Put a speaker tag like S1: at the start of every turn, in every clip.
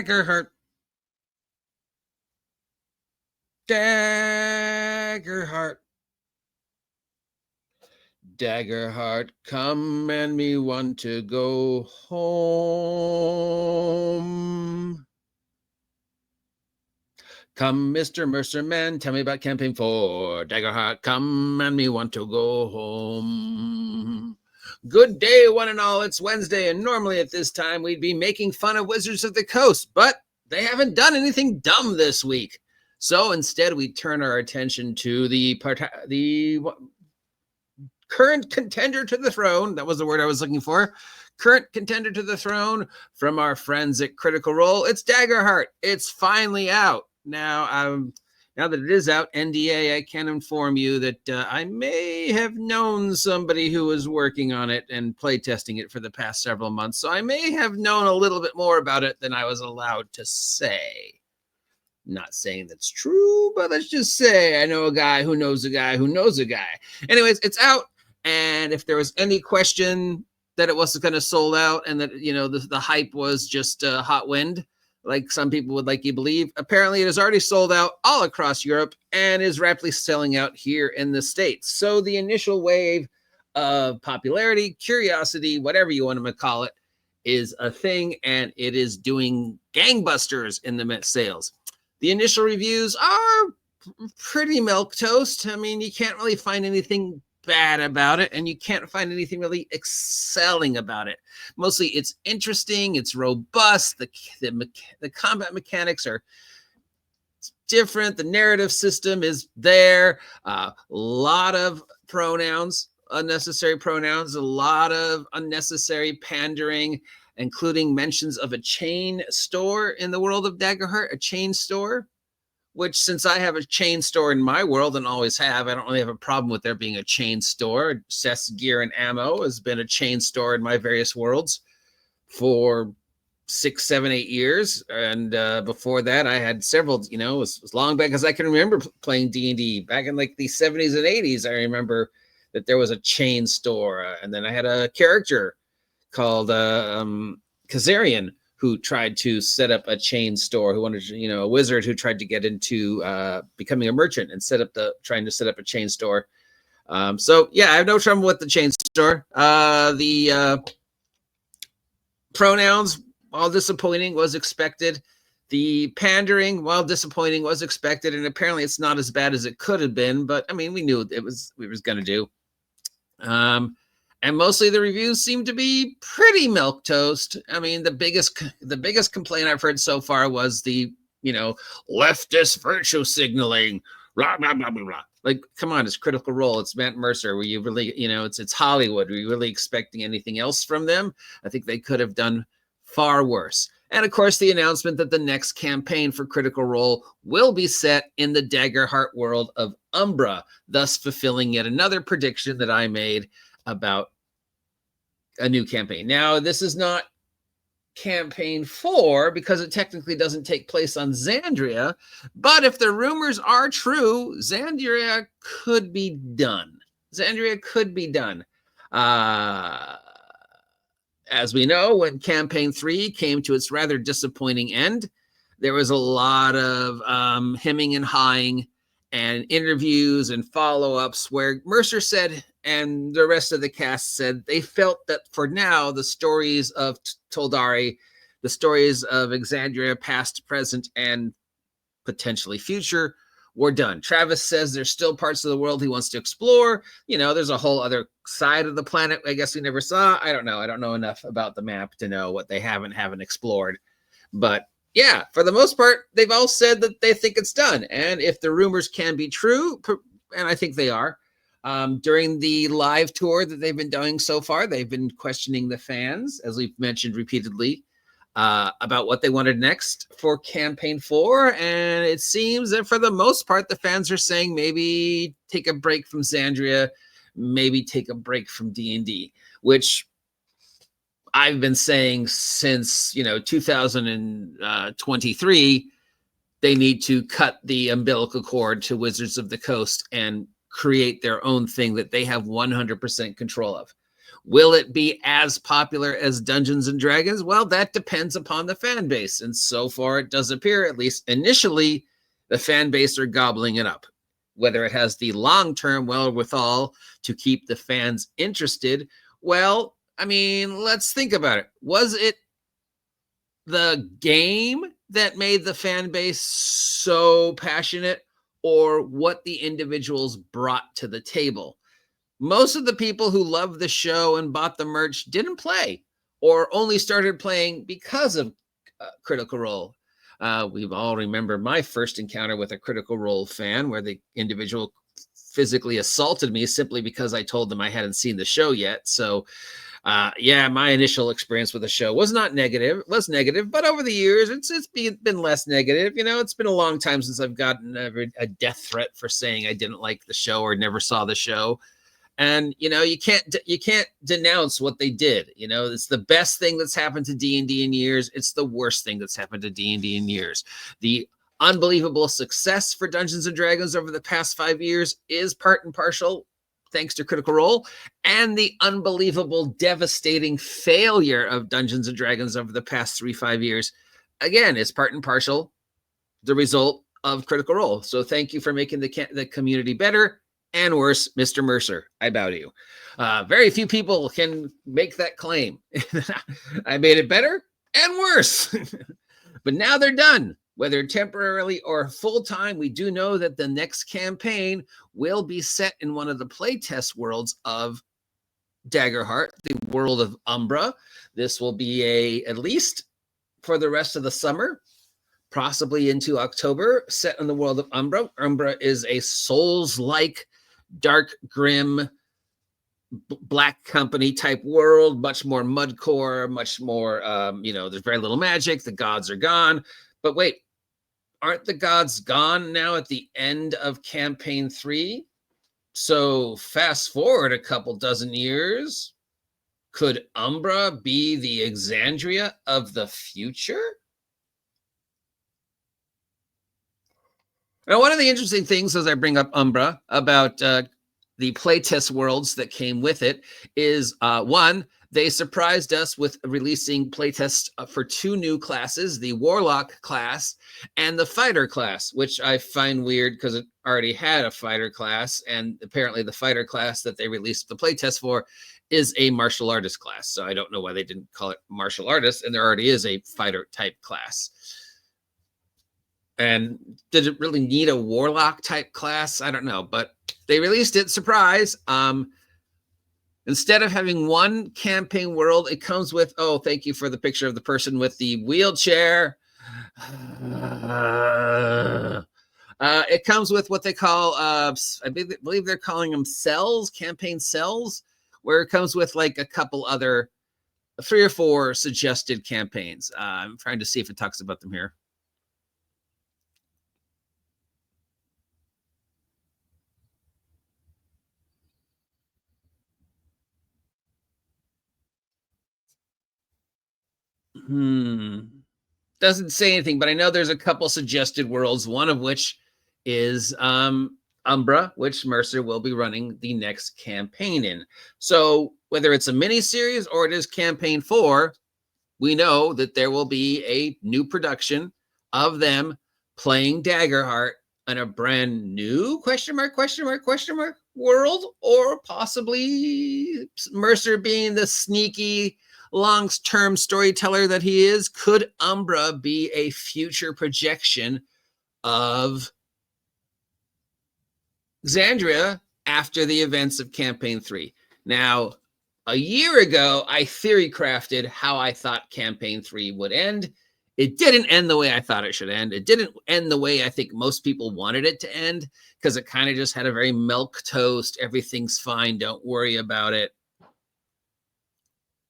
S1: Daggerheart. Daggerheart. Daggerheart, come and me want to go home. Come, Mr. Mercer Man, tell me about Campaign 4. Daggerheart, come and me want to go home. Good day, one and all. It's Wednesday, and normally at this time we'd be making fun of Wizards of the Coast, but they haven't done anything dumb this week. So instead, we turn our attention to the current contender to the throne. That was the word I was looking for. Current contender to the throne from our friends at Critical Role. It's Daggerheart. It's finally out. Now that it is out, NDA, I can inform you that I may have known somebody who was working on it and playtesting it for the past several months. So I may have known a little bit more about it than I was allowed to say. Not saying that's true, but let's just say I know a guy who knows a guy who knows a guy. Anyways, it's out. And if there was any question that it wasn't going to sold out and that, the hype was just hot wind, like some people would like you believe, apparently it is already sold out all across Europe and is rapidly selling out here in the States. So the initial wave of popularity, curiosity, whatever you want to call it, is a thing, and it is doing gangbusters in the sales. The initial reviews are pretty milquetoast. I mean, you can't really find anything bad about it, and you can't find anything really excelling about it. Mostly it's interesting, it's robust, the combat mechanics are different, the narrative system is there, a lot of pronouns, unnecessary pronouns, a lot of unnecessary pandering, including mentions of a chain store in the world of Daggerheart, a chain store, which, since I have a chain store in my world and always have, I don't really have a problem with there being a chain store. Sisg and Ammo has been a chain store in my various worlds for 6, 7, 8 years. And before that, I had several, as long back as I can remember playing D&D. Back in like the 70s and 80s, I remember that there was a chain store. And then I had a character called Kazarian, who tried to set up a chain store, who wanted to, a wizard who tried to get into becoming a merchant and trying to set up a chain store. So yeah, I have no trouble with the chain store. The pronouns, while disappointing, was expected. The pandering, while disappointing, was expected, and apparently it's not as bad as it could have been. But I mean, we knew we was going to do. And mostly the reviews seem to be pretty milquetoast. I mean, the biggest complaint I've heard so far was the, leftist virtue signaling. Rah, rah, rah, rah, rah. Like, come on, it's Critical Role. It's Matt Mercer. Were you really, it's Hollywood. Were you really expecting anything else from them? I think they could have done far worse. And of course, the announcement that the next campaign for Critical Role will be set in the Daggerheart world of Umbra, thus fulfilling yet another prediction that I made about a new campaign. Now, this is not Campaign 4 because it technically doesn't take place on Xandria, but if the rumors are true, Xandria could be done. As we know, when Campaign 3 came to its rather disappointing end, there was a lot of hemming and hawing and interviews and follow-ups where Mercer said, and the rest of the cast said, they felt that for now, the stories of Toldari, the stories of Exandria, past, present, and potentially future, were done. Travis says there's still parts of the world he wants to explore. There's a whole other side of the planet I guess we never saw. I don't know. I don't know enough about the map to know what they haven't explored. But yeah, for the most part, they've all said that they think it's done. And if the rumors can be true, and I think they are, during the live tour that they've been doing so far, they've been questioning the fans, as we've mentioned repeatedly, about what they wanted next for Campaign 4. And it seems that for the most part, the fans are saying maybe take a break from Xandria, maybe take a break from D&D, which I've been saying since 2023. They need to cut the umbilical cord to Wizards of the Coast and create their own thing that they have 100% control of. Will it be as popular as Dungeons and Dragons? Well, that depends upon the fan base. And so far, it does appear, at least initially, the fan base are gobbling it up. Whether it has the long-term wherewithal to keep the fans interested, well, I mean, let's think about it. Was it the game that made the fan base so passionate, or what the individuals brought to the table? Most of the people who loved the show and bought the merch didn't play, or only started playing because of Critical Role. We've all remembered my first encounter with a Critical Role fan, where the individual physically assaulted me simply because I told them I hadn't seen the show yet. So yeah, my initial experience with the show was not negative. It was negative, but over the years, it's been less negative. You know, it's been a long time since I've gotten a death threat for saying I didn't like the show or never saw the show. And you know, you can't denounce what they did. You know, it's the best thing that's happened to D&D in years. It's the worst thing that's happened to D&D in years. The unbelievable success for Dungeons and Dragons over the past 5 years is part and parcel thanks to Critical Role, and the unbelievable devastating failure of Dungeons and Dragons over the past 3-5 years, again, is part and parcel the result of Critical Role. So thank you for making the community better and worse, Mr. Mercer. I bow to you. Very few people can make that claim. I made it better and worse. But now they're done. Whether temporarily or full-time, we do know that the next campaign will be set in one of the playtest worlds of Dagerheart, the world of Umbra. This will be at least for the rest of the summer, possibly into October, set in the world of Umbra. Umbra is a Souls-like, dark, grim, Black Company type world, much more mudcore, much more, there's very little magic. The gods are gone. But wait, aren't the gods gone now at the end of Campaign 3? So fast forward a couple dozen years. Could Umbra be the Exandria of the future? Now, one of the interesting things as I bring up Umbra about the playtest worlds that came with it is, one, they surprised us with releasing playtests for 2 new classes, the Warlock class and the Fighter class, which I find weird because it already had a Fighter class, and apparently the Fighter class that they released the playtest for is a martial artist class. So I don't know why they didn't call it martial artist, and there already is a Fighter type class. And did it really need a Warlock type class? I don't know, but they released it, surprise. Instead of having one campaign world, it comes with, oh, thank you for the picture of the person with the wheelchair. It comes with what they call, I believe they're calling them cells, campaign cells, where it comes with like a couple other, 3 or 4 suggested campaigns. I'm trying to see if it talks about them here. Doesn't say anything, but I know there's a couple suggested worlds, one of which is Umbra, which Mercer will be running the next campaign in. So whether it's a mini series or it is Campaign 4, we know that there will be a new production of them playing Daggerheart in a brand new world, or possibly Mercer being the sneaky long-term storyteller that he is. Could Umbra be a future projection of Xandria after the events of Campaign 3? Now, a year ago, I theory crafted how I thought Campaign 3 would end. It didn't end the way I thought it should end. It didn't end the way I think most people wanted it to end, because it kind of just had a very milquetoast, everything's fine, don't worry about it,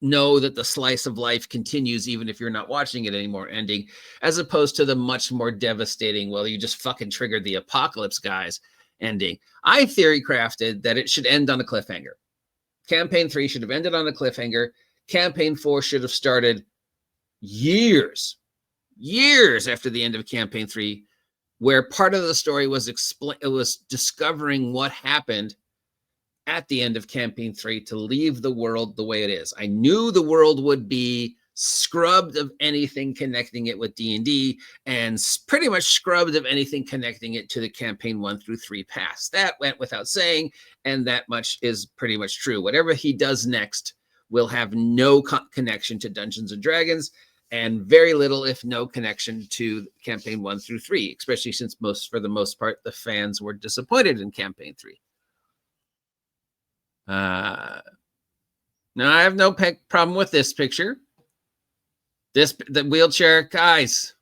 S1: know that the slice of life continues even if you're not watching it anymore ending, as opposed to the much more devastating, well, you just fucking triggered the apocalypse, guys, ending. I theory crafted that it should end on a cliffhanger. Campaign 3 should have ended on a cliffhanger. Campaign 4 should have started years after the end of Campaign 3, where part of the story was discovering what happened at the end of campaign 3 to leave the world the way it is. I knew the world would be scrubbed of anything connecting it with D&D and pretty much scrubbed of anything connecting it to the campaign 1 through 3 pass. That went without saying, and that much is pretty much true. Whatever he does next will have no connection to Dungeons and Dragons and very little, if no, connection to campaign 1 through 3, especially since for the most part, the fans were disappointed in campaign 3. Now I have no problem with this picture. The wheelchair, guys.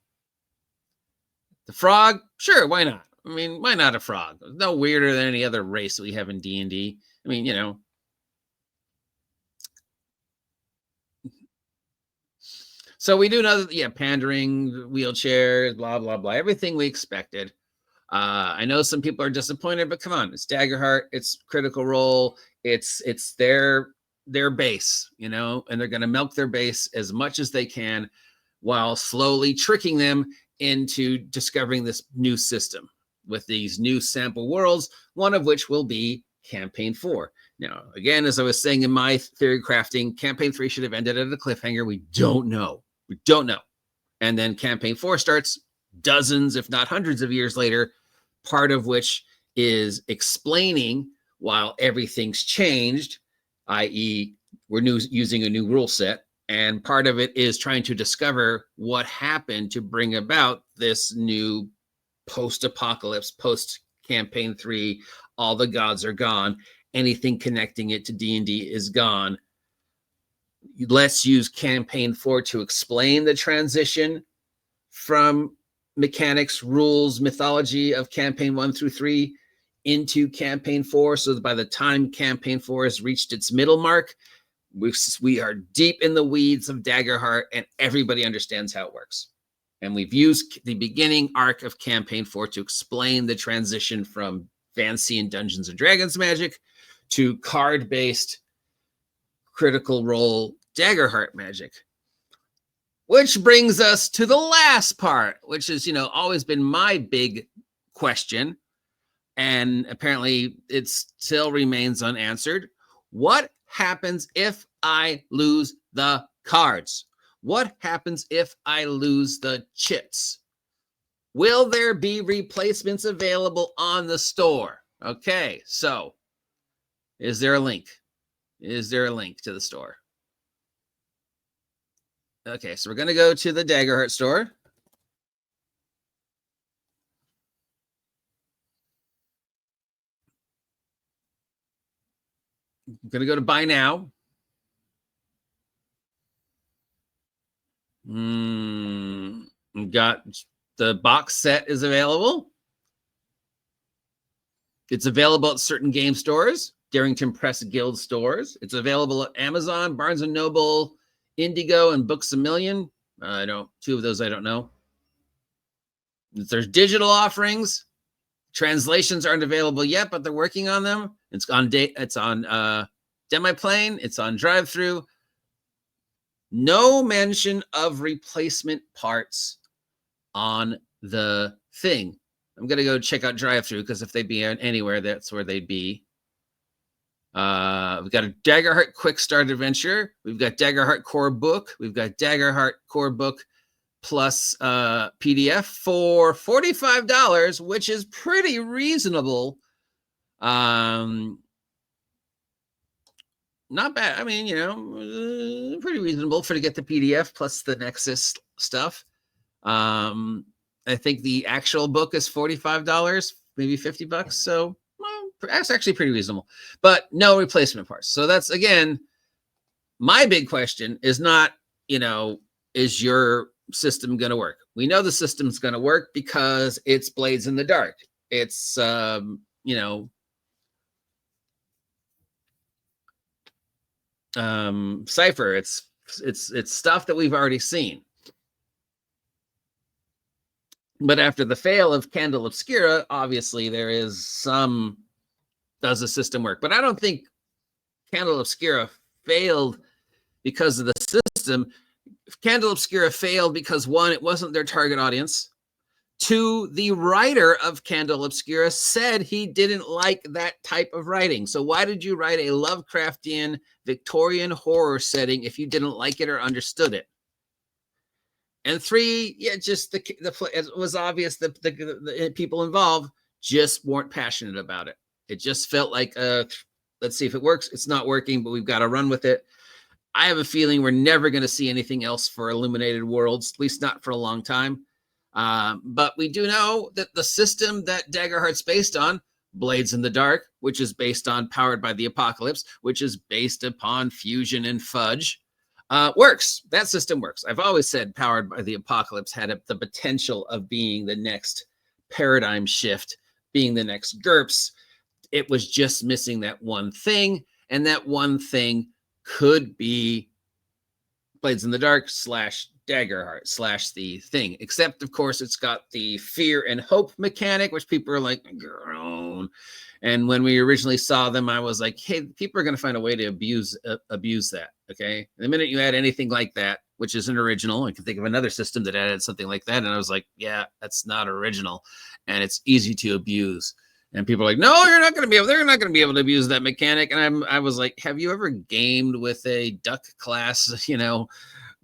S1: The frog, sure, why not? I mean, why not a frog? No weirder than any other race that we have in D&D. I mean, you know. So we do know that, yeah, pandering, wheelchairs, blah, blah, blah. Everything we expected. I know some people are disappointed, but come on, it's Daggerheart, it's Critical Role, it's their base, you know, and they're going to milk their base as much as they can while slowly tricking them into discovering this new system with these new sample worlds, one of which will be Campaign 4. Now, again, as I was saying in my theory crafting, Campaign 3 should have ended at a cliffhanger. We don't know. We don't know. And then Campaign 4 starts dozens, if not hundreds of years later, part of which is explaining while everything's changed, i.e., we're using a new rule set. And part of it is trying to discover what happened to bring about this new post-apocalypse, post-Campaign 3, all the gods are gone. Anything connecting it to D&D is gone. Let's use Campaign 4 to explain the transition from mechanics, rules, mythology of Campaign 1 through 3 into Campaign 4, so that by the time Campaign 4 has reached its middle mark, we are deep in the weeds of Daggerheart and everybody understands how it works. And we've used the beginning arc of Campaign 4 to explain the transition from fancy and Dungeons and Dragons magic to card-based Critical Role Daggerheart magic. Which brings us to the last part, which is, you know, always been my big question. And apparently it still remains unanswered. What happens if I lose the cards? What happens if I lose the chits? Will there be replacements available on the store? Okay, so is there a link? Is there a link to the store? Okay, so we're going to go to the Daggerheart store. I'm going to go to buy now. Got the box set is available. It's available at certain game stores, Darrington Press Guild stores. It's available at Amazon, Barnes & Noble, Indigo, and Books A Million. Two of those I don't know. There's digital offerings. Translations aren't available yet, but they're working on them. It's on Demiplane. It's on drive-through. No mention of replacement parts on the thing. I'm going to go check out drive-through because if they'd be anywhere, that's where they'd be. We've got a Daggerheart Quick Start Adventure. We've got Daggerheart Core Book. We've got Daggerheart Core Book plus PDF for $45, which is pretty reasonable. Not bad. I mean, pretty reasonable to get the PDF plus the Nexus stuff. I think the actual book is $45, maybe $50. So that's actually pretty reasonable, but no replacement parts. So that's, again, my big question is not, is your system going to work? We know the system's going to work because it's Blades in the Dark. It's, Cypher. It's stuff that we've already seen. But after the fail of Candella Obscura, obviously there is some, does the system work? But I don't think Candella Obscura failed because of the system. Candella Obscura failed because, one, it wasn't their target audience. to the writer of Candella Obscura said he didn't like that type of writing. So why did you write a Lovecraftian Victorian horror setting if you didn't like it or understood it? And 3, yeah, just it was obvious that the people involved just weren't passionate about it. It just felt like, let's see if it works. It's not working, but we've got to run with it. I have a feeling we're never going to see anything else for Illuminated Worlds, at least not for a long time. But we do know that the system that Daggerheart's based on, Blades in the Dark, which is based on Powered by the Apocalypse, which is based upon Fusion and Fudge, works. That system works. I've always said Powered by the Apocalypse had the potential of being the next paradigm shift, being the next GURPS. It was just missing that one thing, and that one thing could be Blades in the Dark / Daggerheart / the thing, except of course it's got the fear and hope mechanic, which people are like, girl. And when we originally saw them, I was like, hey, people are going to find a way to abuse that. Okay. The minute you add anything like that, which isn't original, I can think of another system that added something like that. And I was like, yeah, that's not original. And it's easy to abuse. And people are like, no, you're not going to be able, they're not going to be able to abuse that mechanic. And I was like, have you ever gamed with a duck class,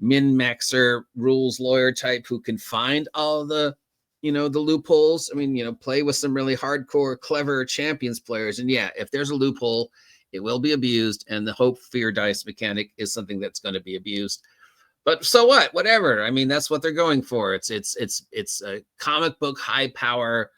S1: min-maxer rules lawyer type who can find all the, the loopholes? I mean, play with some really hardcore, clever champions players. And yeah, if there's a loophole, it will be abused. And the hope fear dice mechanic is something that's going to be abused. But so what? Whatever. I mean, that's what they're going for. It's a comic book high power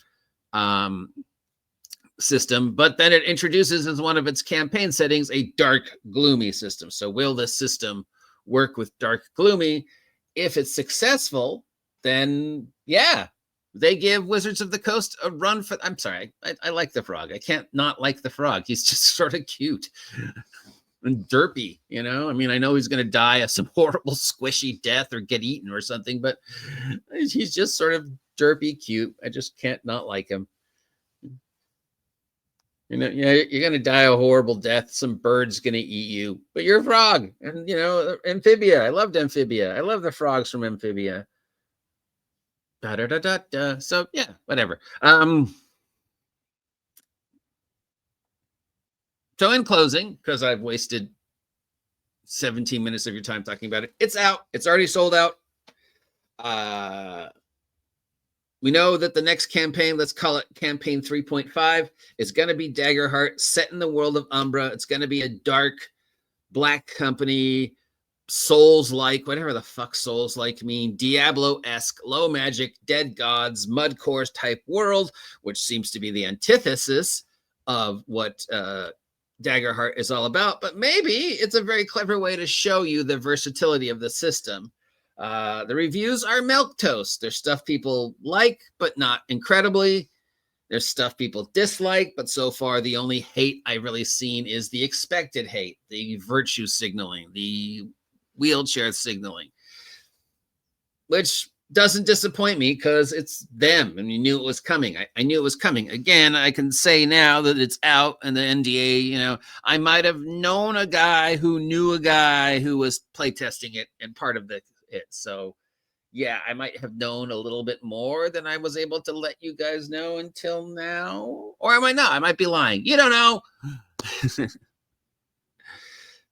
S1: system, but then it introduces as one of its campaign settings a dark, gloomy system. So will this system work with dark, gloomy? If it's successful, then yeah, they give Wizards of the Coast a run for. I'm sorry, I like the frog. I can't not like the frog. He's just sort of cute and derpy, I mean, I know he's going to die a some horrible squishy death or get eaten or something, but he's just sort of derpy cute. I just can't not like him. You're going to die a horrible death. Some bird's going to eat you, but you're a frog. And, Amphibia. I loved Amphibia. I love the frogs from Amphibia. So, yeah, whatever. So in closing, because I've wasted 17 minutes of your time talking about it, it's out. It's already sold out. We know that the next campaign, let's call it Campaign 3.5, is going to be Daggerheart, set in the world of Umbra. It's going to be a dark, black company, Souls-like, whatever the fuck Souls-like mean, Diablo-esque, low magic, dead gods, mud cores type world, which seems to be the antithesis of what Daggerheart is all about. But maybe it's a very clever way to show you the versatility of the system. The reviews are milquetoast. There's stuff people like, but not incredibly. There's stuff people dislike, but so far the only hate I've really seen is the expected hate, the virtue signaling, the wheelchair signaling, which doesn't disappoint me because it's them and you knew it was coming. I knew it was coming. Again, I can say now that it's out and the NDA, I might have known a guy who knew a guy who was playtesting it and part of it. So yeah, I might have known a little bit more than I was able to let you guys know until now. Or I might not. I might be lying. You don't know.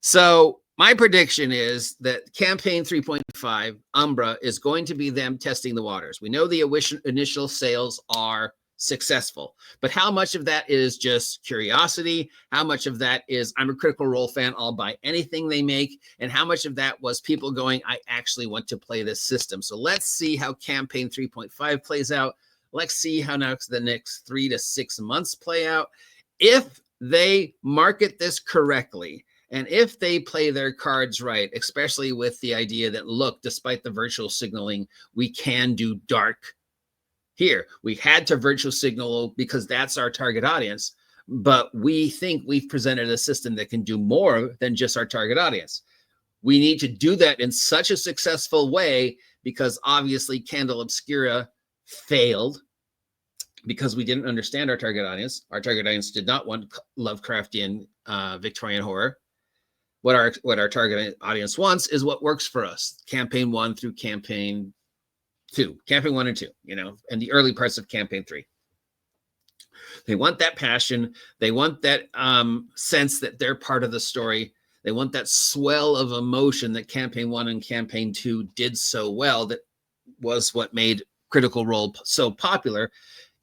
S1: So my prediction is that Campaign 3.5, Umbra, is going to be them testing the waters. We know the initial sales are successful, but how much of that is just curiosity? How much of that is I'm a Critical Role fan, I'll buy anything they make? And how much of that was people going, I actually want to play this system? So let's see how Campaign 3.5 plays out. Let's see how the next 3 to 6 months play out. If they market this correctly, and if they play their cards right, especially with the idea that, look, despite the virtual signaling, we can do dark. Here, we had to virtual signal because that's our target audience, but we think we've presented a system that can do more than just our target audience. We need to do that in such a successful way because obviously Candella Obscura failed because we didn't understand our target audience. Our target audience did not want Lovecraftian Victorian horror. What our target audience wants is what works for us. Campaign 1 through Campaign 2, Campaign 1 and 2, and the early parts of Campaign 3. They want that passion. They want that sense that they're part of the story. They want that swell of emotion that Campaign 1 and Campaign 2 did so well. That was what made Critical Role so popular.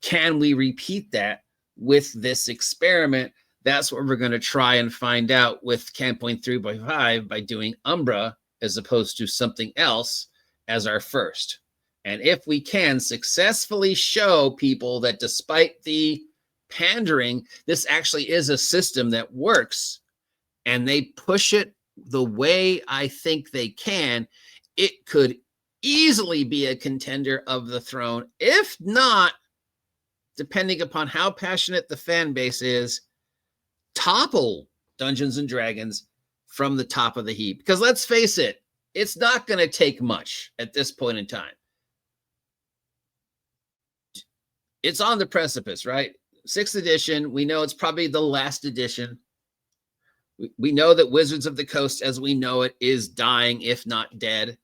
S1: Can we repeat that with this experiment? That's what we're going to try and find out with Campaign 3.5 by doing Umbra as opposed to something else as our first. And if we can successfully show people that despite the pandering, this actually is a system that works, and they push it the way I think they can, it could easily be a contender of the throne. If not, depending upon how passionate the fan base is, topple Dungeons and Dragons from the top of the heap. Because let's face it, it's not going to take much at this point in time. It's on the precipice, right? 6th edition, we know it's probably the last edition. We know that Wizards of the Coast, as we know it, is dying, if not dead.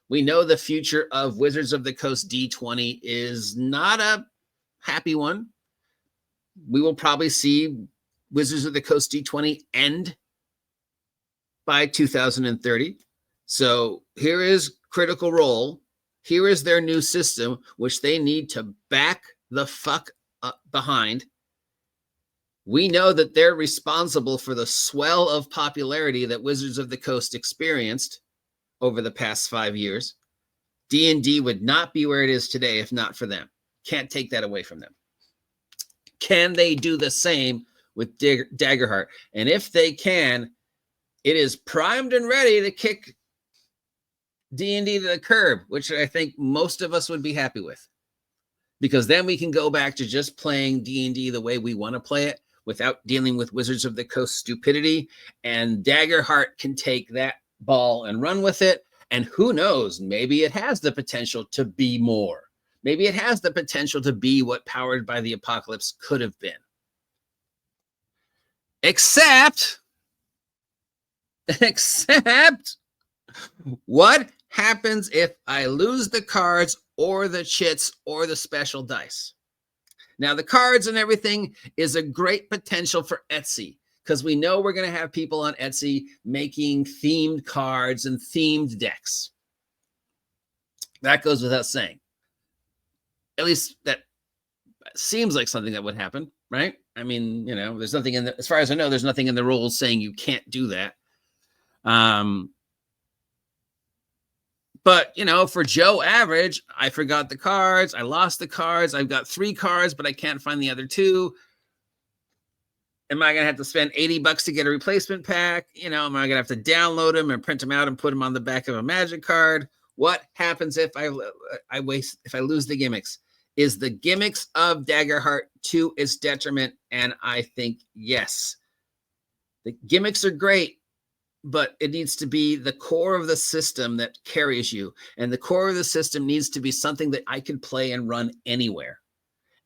S1: We know the future of Wizards of the Coast D20 is not a happy one. We will probably see Wizards of the Coast D20 end by 2030. So here is Critical Role. Here is their new system, which they need to back the fuck up behind. We know that they're responsible for the swell of popularity that Wizards of the Coast experienced over the past 5 years. D&D would not be where it is today if not for them. Can't take that away from them. Can they do the same with Dagerheart? And if they can, it is primed and ready to kick D&D to the curb, which I think most of us would be happy with. Because then we can go back to just playing D&D the way we want to play it without dealing with Wizards of the Coast stupidity. And Dagerheart can take that ball and run with it. And who knows, maybe it has the potential to be more. Maybe it has the potential to be what Powered by the Apocalypse could have been. Except, what happens if I lose the cards or the chits or the special dice? Now, the cards and everything is a great potential for Etsy, because we know we're going to have people on Etsy making themed cards and themed decks. That goes without saying. At least that seems like something that would happen, right? I mean, there's nothing in the, as far as I know, there's nothing in the rules saying you can't do that. But, for Joe Average, I forgot the cards. I lost the cards. I've got 3 cards, but I can't find the other 2. Am I going to have to spend $80 to get a replacement pack? Am I going to have to download them and print them out and put them on the back of a Magic card? What happens if I lose the gimmicks? Is the gimmicks of Dagerheart to its detriment? And I think yes. The gimmicks are great, but it needs to be the core of the system that carries you. And the core of the system needs to be something that I can play and run anywhere.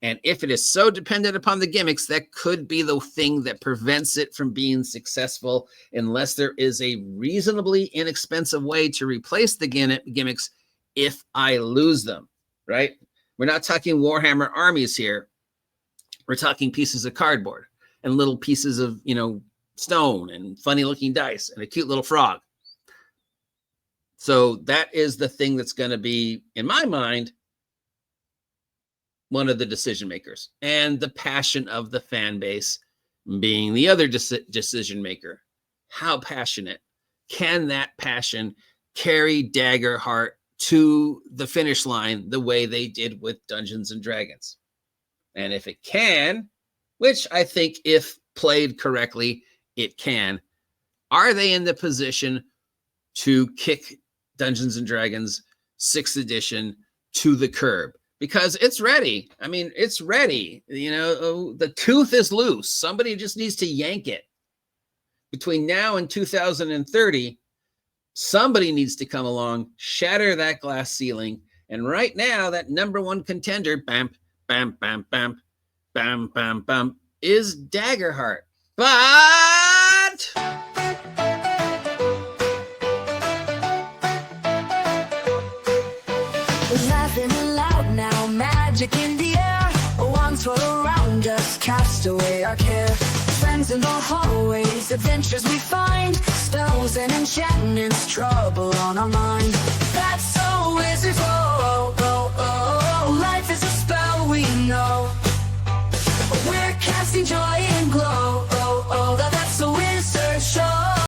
S1: And if it is so dependent upon the gimmicks, that could be the thing that prevents it from being successful, unless there is a reasonably inexpensive way to replace the gimmicks if I lose them, right? We're not talking Warhammer armies here. We're talking pieces of cardboard and little pieces of, stone and funny looking dice and a cute little frog. So that is the thing that's going to be, in my mind, one of the decision makers, and the passion of the fan base being the other decision maker. How passionate can that passion carry Dagerheart to the finish line the way they did with Dungeons and Dragons? And if it can, which I think if played correctly, it can, are they in the position to kick Dungeons and Dragons 6th edition to the curb? Because it's ready. I mean, it's ready. The tooth is loose. Somebody just needs to yank it. Between now and 2030, somebody needs to come along, shatter that glass ceiling. And right now, that number 1 contender, bam, bam, bam, bam, bam, bam, bam, is Dagerheart. But
S2: There's nothing magic in the air, wands roll around us, cast away our care. Friends in the hallways, adventures we find, spells and enchantments, trouble on our mind. That's so wizards, oh, oh, oh, oh. Life is a spell we know, we're casting joy